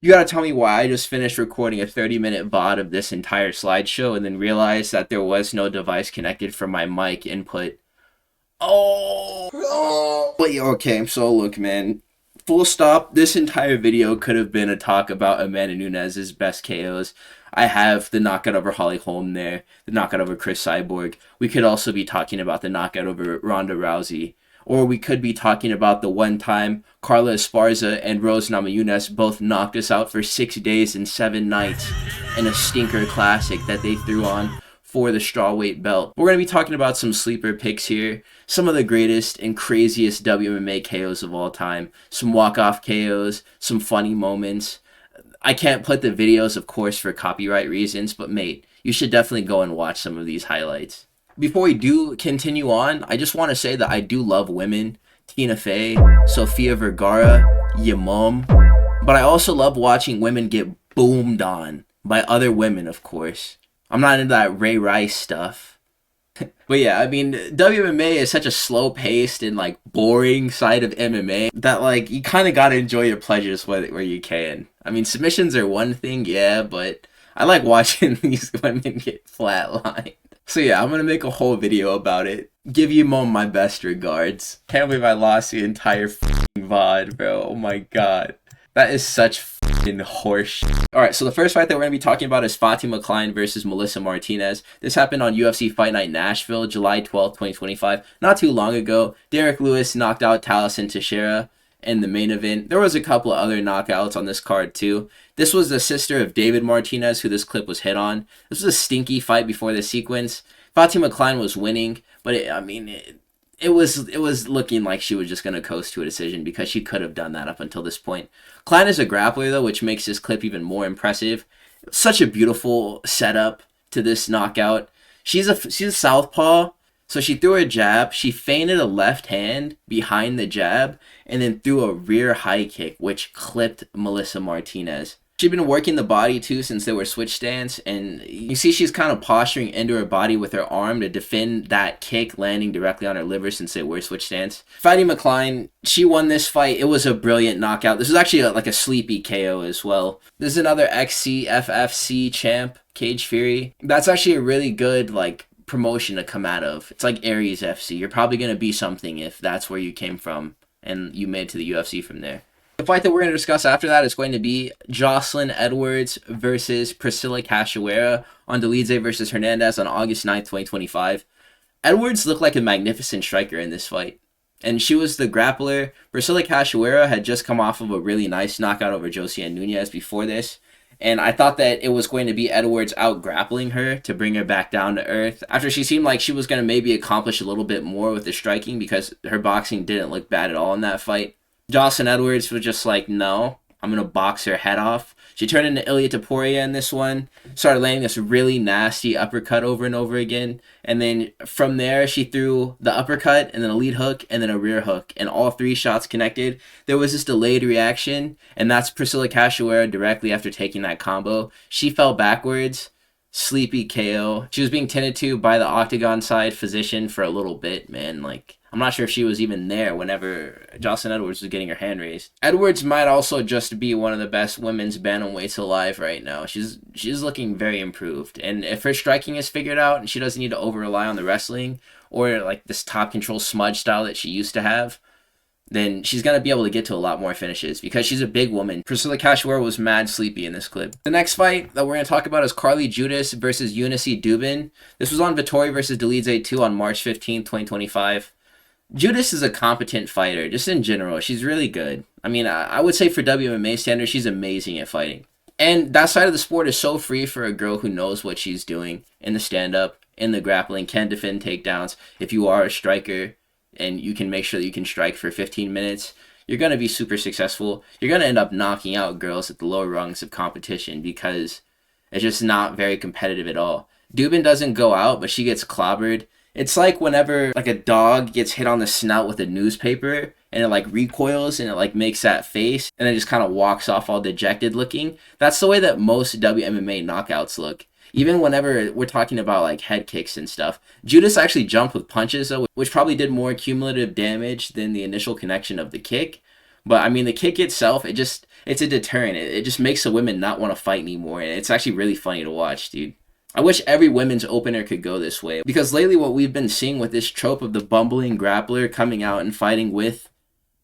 You gotta tell me why I just finished recording a 30-minute VOD of this entire slideshow and then realized that there was no device connected for my mic input. Oh! But yeah, okay, so look, man. Full stop, this entire video could have been a talk about Amanda Nunes' best KOs. I have the knockout over Holly Holm there, the knockout over Chris Cyborg. We could also be talking about the knockout over Ronda Rousey. Or we could be talking about the one time Carla Esparza and Rose Namajunas both knocked us out for 6 days and 7 nights in a stinker classic that they threw on for the strawweight belt. We're going to be talking about some sleeper picks here, some of the greatest and craziest WMMA KOs of all time, some walk-off KOs, some funny moments. I can't put the videos, of course, for copyright reasons, but mate, you should definitely go and watch some of these highlights. Before we do continue on, I just want to say that I do love women. Tina Fey, Sofia Vergara, your mom. But I also love watching women get boomed on by other women, of course. I'm not into that Ray Rice stuff. But yeah, I mean, WMMA is such a slow-paced and, like, boring side of MMA that, like, you kind of got to enjoy your pleasures where you can. I mean, submissions are one thing, yeah, but I like watching these women get flatlined. So yeah, I'm going to make a whole video about it. Give you mom my best regards. Can't believe I lost the entire f***ing VOD, bro. Oh my god. That is such f***ing horse. Alright, so the first fight that we're going to be talking about is Fatima Kline versus Melissa Martinez. This happened on UFC Fight Night Nashville, July 12th, 2025. Not too long ago, Derek Lewis knocked out Taliesin Teixeira in the main event. There was a couple of other knockouts on this card too. This was the sister of David Martinez, who this clip was hit on. This was a stinky fight before this sequence. Fatima Kline was winning, but it was looking like she was just going to coast to a decision because she could have done that up until this point. Kline is a grappler though, which makes this clip even more impressive. Such a beautiful setup to this knockout. She's a southpaw. So she threw a jab, she feinted a left hand behind the jab, and then threw a rear high kick, which clipped Melissa Martinez. She'd been working the body too since they were switch stance, and you see she's kind of posturing into her body with her arm to defend that kick landing directly on her liver since they were switch stance. Fatima Kline, she won this fight. It was a brilliant knockout. This was actually like a sleepy KO as well. This is another XCFFC champ, Cage Fury. That's actually a really good, like, promotion to come out of. It's like Aries FC. You're probably going to be something if that's where you came from and you made it to the UFC from there. The fight that we're going to discuss after that is going to be Jocelyn Edwards versus Priscilla Cachoeira on Dolidze versus Hernandez on August 9th, 2025. Edwards looked like a magnificent striker in this fight, and she was the grappler. Priscilla Cachoeira had just come off of a really nice knockout over Josiane Nunes before this, and I thought that it was going to be Edwards out grappling her to bring her back down to earth after she seemed like she was going to maybe accomplish a little bit more with the striking because her boxing didn't look bad at all in that fight. Jocelyn Edwards was just like, no, I'm going to box her head off. She turned into Ilia Topuria in this one, started landing this really nasty uppercut over and over again, and then from there she threw the uppercut and then a lead hook and then a rear hook, and all 3 shots connected. There was this delayed reaction, and that's Priscilla Cachoeira directly after taking that combo. She fell backwards, sleepy KO. She was being tended to by the octagon side physician for a little bit, man. Like, I'm not sure if she was even there whenever Jocelyn Edwards was getting her hand raised. Edwards might also just be one of the best women's bantamweights alive right now. She's looking very improved. And if her striking is figured out and she doesn't need to over-rely on the wrestling or like this top control smudge style that she used to have, then she's going to be able to get to a lot more finishes because she's a big woman. Priscilla Cachoeira was mad sleepy in this clip. The next fight that we're going to talk about is Carly Judice versus Eunice Duben. This was on Vettori versus Dolidze 2 on March 15, 2025. Judice is a competent fighter, just in general. She's really good. I mean, I would say for WMMA standards, she's amazing at fighting. And that side of the sport is so free for a girl who knows what she's doing in the stand-up, in the grappling, can defend takedowns. If you are a striker and you can make sure that you can strike for 15 minutes, you're going to be super successful. You're going to end up knocking out girls at the lower rungs of competition because it's just not very competitive at all. Duben doesn't go out, but she gets clobbered. It's like whenever like a dog gets hit on the snout with a newspaper and it like recoils and it like makes that face and then just kind of walks off all dejected looking. That's the way that most WMMA knockouts look. Even whenever we're talking about like head kicks and stuff. Judice actually jumped with punches though, which probably did more cumulative damage than the initial connection of the kick. But I mean, the kick itself, it it's a deterrent. It just makes the women not want to fight anymore, and it's actually really funny to watch, dude. I wish every women's opener could go this way, because lately what we've been seeing with this trope of the bumbling grappler coming out and fighting with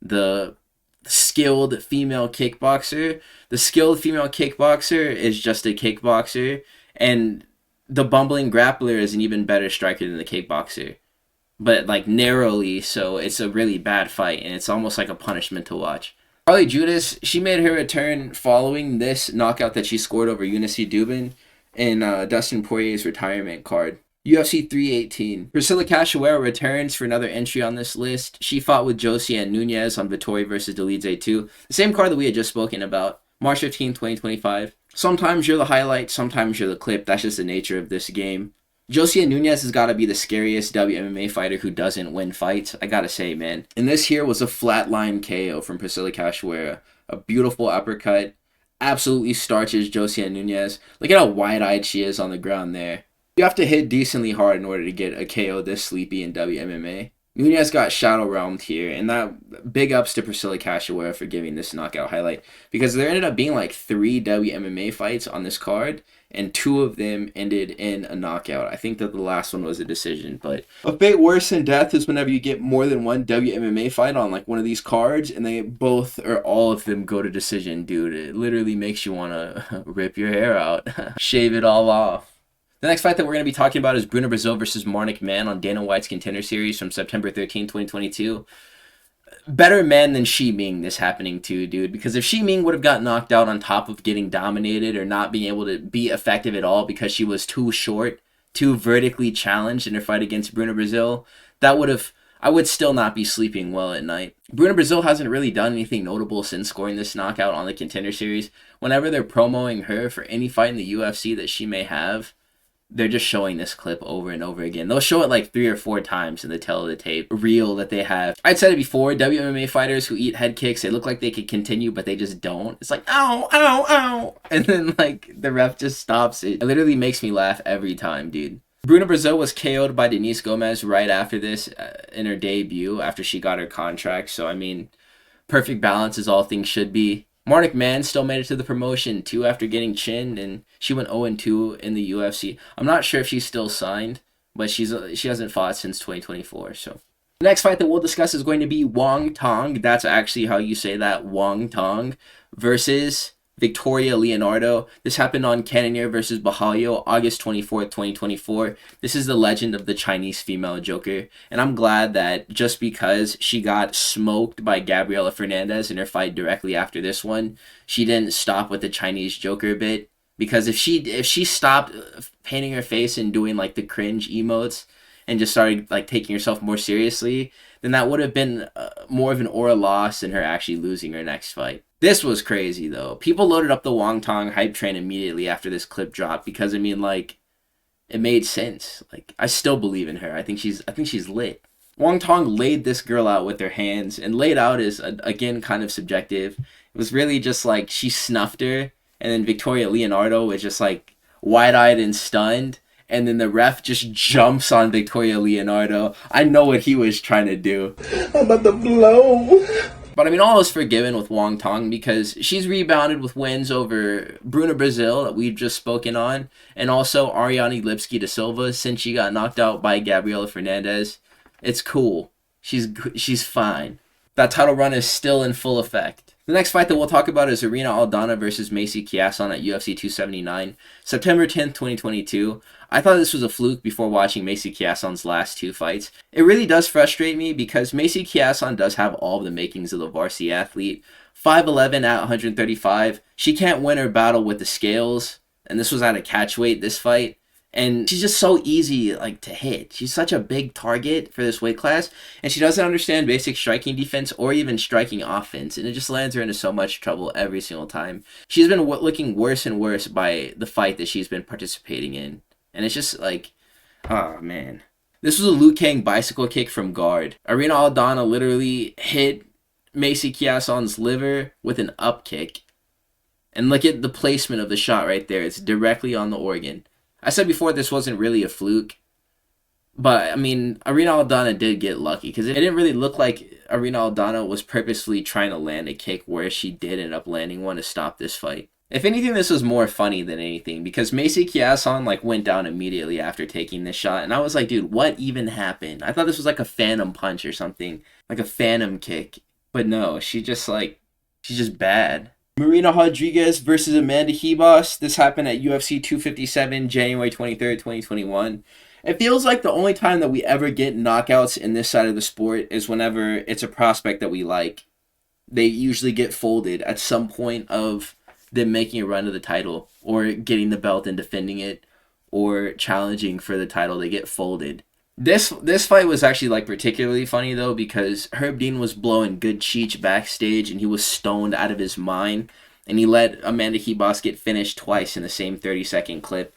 the skilled female kickboxer, the skilled female kickboxer is just a kickboxer, and the bumbling grappler is an even better striker than the kickboxer, but like narrowly, so it's a really bad fight, and it's almost like a punishment to watch. Carly Judice, she made her return following this knockout that she scored over Eunice Duben in Dustin Poirier's retirement card. UFC 318. Priscilla Cachoeira returns for another entry on this list. She fought with Josie and Nunes on Vittori versus Dolidze 2. The same card that we had just spoken about. March 15, 2025. Sometimes you're the highlight, sometimes you're the clip. That's just the nature of this game. Josie and Nunes has got to be the scariest WMMA fighter who doesn't win fights. I gotta say, man. And this here was a flatline KO from Priscilla Cachoeira. A beautiful uppercut. Absolutely starches Josie and Nunes. Look at how wide-eyed she is on the ground there. You have to hit decently hard in order to get a KO this sleepy in WMMA. Nunes got shadow realmed here, and that big ups to Priscilla Cachoeira for giving this knockout highlight, because there ended up being like 3 WMMA fights on this card, and 2 of them ended in a knockout. I think that the last one was a decision, but a bit worse than death is whenever you get more than one WMMA fight on like one of these cards, and they both or all of them go to decision, dude. It literally makes you want to rip your hair out, shave it all off. The next fight that we're going to be talking about is Bruno Brazil versus Mann on Dana White's Contender Series from September 13, 2022. Better man than Shi Ming this happening to, dude. Because if Shi Ming would have got knocked out on top of getting dominated or not being able to be effective at all because she was too short, too vertically challenged in her fight against Bruno Brazil, I would still not be sleeping well at night. Bruno Brazil hasn't really done anything notable since scoring this knockout on the Contender Series. Whenever they're promoting her for any fight in the UFC that she may have, they're just showing this clip over and over again. They'll show it like 3 or 4 times in the tail of the tape reel that they have. I'd said it before, WMMA fighters who eat head kicks, they look like they could continue, but they just don't. It's like, ow, ow, ow. And then like the ref just stops it. It literally makes me laugh every time, dude. Bruno Brazil was KO'd by Denise Gomez right after this in her debut, after she got her contract. So, I mean, perfect balance as all things should be. McCann still made it to the promotion, too, after getting chinned, and she went 0-2 in the UFC. I'm not sure if she's still signed, but she hasn't fought since 2024, so. The next fight that we'll discuss is going to be Wang Tong, that's actually how you say that, Wang Tong, versus Victoria Leonardo. This happened on Cannonier versus Bahalio, August 24th, 2024. This is the legend of the Chinese female Joker, and I'm glad that just because she got smoked by Gabriela Fernandez in her fight directly after this one, she didn't stop with the Chinese Joker bit. Because if she stopped painting her face and doing like the cringe emotes and just started like taking herself more seriously, then that would have been more of an aura loss than her actually losing her next fight. This was crazy, though. People loaded up the Wang Tong hype train immediately after this clip dropped because, I mean, like, it made sense. Like, I still believe in her. I think she's lit. Wang Tong laid this girl out with her hands, and laid out is, again, kind of subjective. It was really just, like, she snuffed her, and then Victoria Leonardo was just, like, wide-eyed and stunned, and then the ref just jumps on Victoria Leonardo. I know what he was trying to do. I'm about to blow. But I mean, all is forgiven with Wang Tong because she's rebounded with wins over Bruno Brazil that we've just spoken on, and also Ariane Lipski da Silva since she got knocked out by Gabriela Fernandez. It's cool. She's fine. That title run is still in full effect. The next fight that we'll talk about is Irina Aldana versus Macy Chiasson at UFC 279, September 10th, 2022. I thought this was a fluke before watching Macy Chiasson's last 2 fights. It really does frustrate me because Macy Chiasson does have all of the makings of the varsity athlete. 5'11" at 135. She can't win her battle with the scales, and this was at a catch weight, this fight. And she's just so easy like to hit. She's such a big target for this weight class, and she doesn't understand basic striking defense or even striking offense, and it just lands her into so much trouble every single time. She's been looking worse and worse by the fight that she's been participating in, and it's just like, oh man. This was a Liu Kang bicycle kick from guard. Irina Aldana literally hit Macy Chiasson's liver with an up kick, and look at the placement of the shot right there. It's directly on the organ. I said before this wasn't really a fluke, but I mean, Irina Aldana did get lucky because it didn't really look like Arena Aldana was purposefully trying to land a kick where she did end up landing one to stop this fight. If anything, this was more funny than anything because Macy Chiasson like went down immediately after taking this shot, and I was like, dude, what even happened? I thought this was like a phantom punch or something, like a phantom kick, but no, she's just bad. Marina Rodriguez versus Amanda Ribas. This happened at UFC 257, January 23rd, 2021. It feels like the only time that we ever get knockouts in this side of the sport is whenever it's a prospect that we like. They usually get folded at some point of them making a run to the title or getting the belt and defending it or challenging for the title. They get folded. This fight was actually like particularly funny though because Herb Dean was blowing good cheech backstage and he was stoned out of his mind and he let Amanda Ribas get finished twice in the same 30-second clip.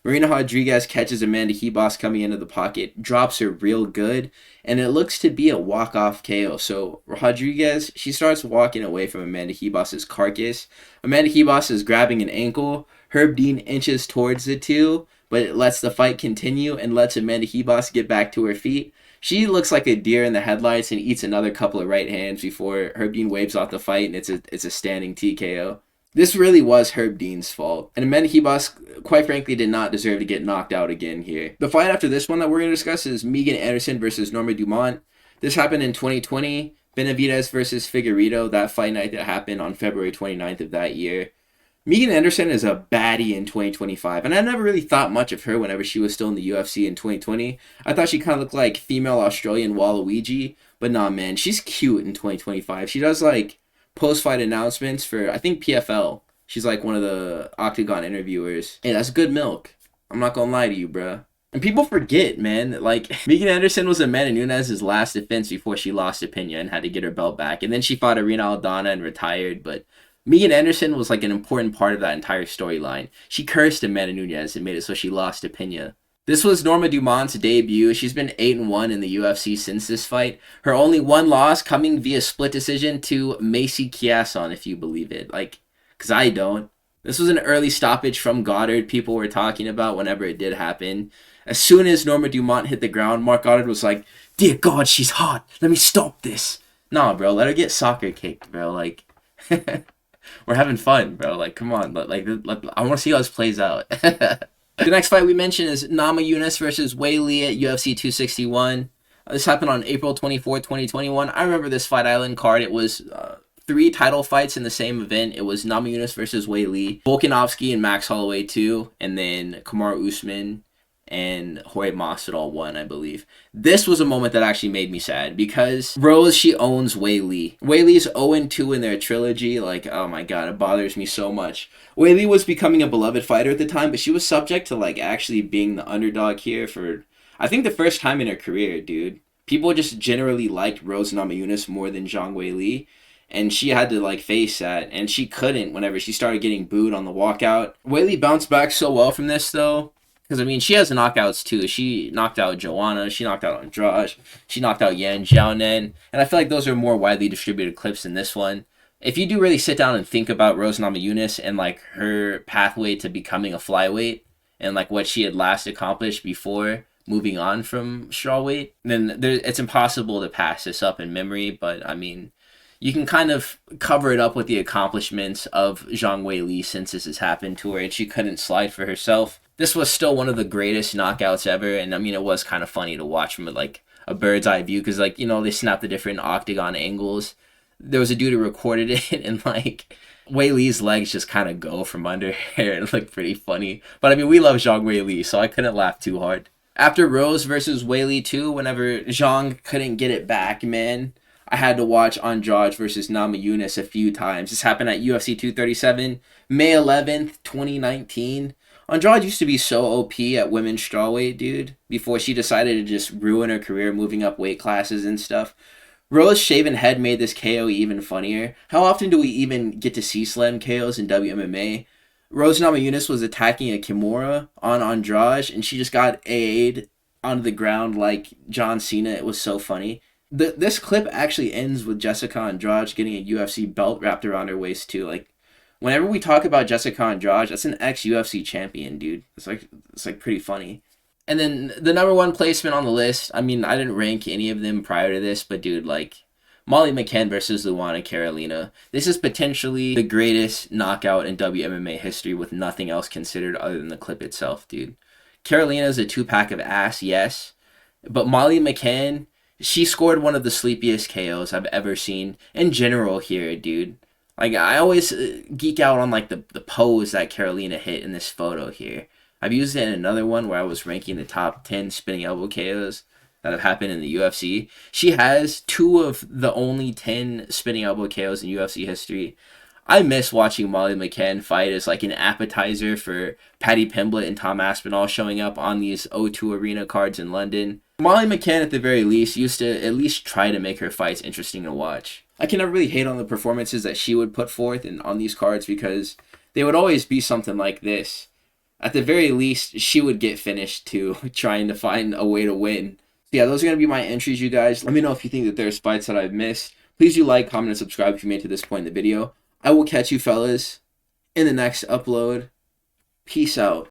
Marina Rodriguez catches Amanda Ribas coming into the pocket, drops her real good, and it looks to be a walk-off KO. So Rodriguez, she starts walking away from Amanda Ribas' carcass. Amanda Ribas is grabbing an ankle. Herb Dean inches towards the two, but it lets the fight continue and lets Amanda Ribas get back to her feet. She looks like a deer in the headlights and eats another couple of right hands before Herb Dean waves off the fight, and it's a standing TKO. This really was Herb Dean's fault, and Amanda Ribas, quite frankly, did not deserve to get knocked out again here. The fight after this one that we're going to discuss is Megan Anderson versus Norma Dumont. This happened in 2020. Benavidez versus Figueiredo, that fight night that happened on February 29th of that year. Megan Anderson is a baddie in 2025, and I never really thought much of her whenever she was still in the UFC in 2020. I thought she kind of looked like female Australian Waluigi, but nah, man, she's cute in 2025. She does, like, post-fight announcements for, I think, PFL. She's, like, one of the Octagon interviewers. Hey, that's good milk. I'm not gonna lie to you, bruh. And people forget, man, like, Megan Anderson was Amanda Nunes' last defense before she lost to Pena and had to get her belt back. And then she fought Arena Aldana and retired, but Megan Anderson was like an important part of that entire storyline. She cursed Amanda Nunes and made it so she lost to Pena. This was Norma Dumont's debut. She's been 8-1 in the UFC since this fight. Her only one loss coming via split decision to Macy Chiasson, if you believe it. Like, because I don't. This was an early stoppage from Goddard people were talking about whenever it did happen. As soon as Norma Dumont hit the ground, Mark Goddard was like, "Dear God, she's hot. Let me stop this." Nah, bro, let her get soccer kicked, bro. Like, we're having fun, bro. Like, come on. Like, I want to see how this plays out. The next fight we mentioned is Namajunas versus Weili at UFC 261. This happened on April 24th, 2021. I remember this Fight Island card. It was 3 title fights in the same event. It was Namajunas versus Weili, Volkanovski and Max Holloway 2, and then Kamaru Usman and Jorge Masvidal won, I believe. This was a moment that actually made me sad because Rose, she owns Weili. Weili's 0-2 in their trilogy. Like, oh my god, it bothers me so much. Weili was becoming a beloved fighter at the time, but she was subject to, like, actually being the underdog here for, I think, the first time in her career, dude. People just generally liked Rose Namajunas more than Zhang Weili, and she had to, like, face that, and she couldn't whenever she started getting booed on the walkout. Weili bounced back so well from this, though. Because, I mean, she has knockouts, too. She knocked out Joanna. She knocked out Andrade. She knocked out Yan Xiaonan. And I feel like those are more widely distributed clips than this one. If you do really sit down and think about Rose Namajunas and, like, her pathway to becoming a flyweight and, like, what she had last accomplished before moving on from strawweight, then it's impossible to pass this up in memory. But, I mean, you can kind of cover it up with the accomplishments of Zhang Weili since this has happened to her and she couldn't slide for herself. This was still one of the greatest knockouts ever, and I mean, it was kind of funny to watch from like a bird's eye view because, like, you know, they snapped the different octagon angles. There was a dude who recorded it, and like Weili's legs just kind of go from under her. It looked pretty funny, but I mean, we love Zhang Weili, so I couldn't laugh too hard. After Rose versus Weili 2, whenever Zhang couldn't get it back, man, I had to watch Andrade versus Namajunas a few times. This happened at UFC 237, May 11th, 2019. Andrade used to be so OP at women's strawweight, dude, before she decided to just ruin her career moving up weight classes and stuff. Rose's shaven head made this KO even funnier. How often do we even get to see slam KOs in WMMA? Rose Namajunas was attacking a Kimura on Andrade, and she just got AA'd onto the ground like John Cena. It was so funny. This clip actually ends with Jessica Andrade getting a UFC belt wrapped around her waist, too. Like, whenever we talk about Jessica Andrade, that's an ex-UFC champion, dude. It's like pretty funny. And then the number 1 placement on the list, I mean, I didn't rank any of them prior to this, but dude, like, Molly McCann versus Luana Carolina. This is potentially the greatest knockout in WMMA history with nothing else considered other than the clip itself, dude. Carolina is a two-pack of ass, yes. But Molly McCann, she scored one of the sleepiest KOs I've ever seen in general here, dude. Like, I always geek out on, like, the pose that Carolina hit in this photo here. I've used it in another one where I was ranking the top 10 spinning elbow KOs that have happened in the UFC. She has two of the only 10 spinning elbow KOs in UFC history. I miss watching Molly McCann fight as like an appetizer for Paddy Pimblett and Tom Aspinall showing up on these O2 Arena cards in London. Molly McCann, at the very least, used to at least try to make her fights interesting to watch. I can never really hate on the performances that she would put forth on these cards because they would always be something like this. At the very least, she would get finished too, trying to find a way to win. So yeah, those are going to be my entries, you guys. Let me know if you think that there's fights that I've missed. Please do like, comment, and subscribe if you made it to this point in the video. I will catch you fellas in the next upload. Peace out.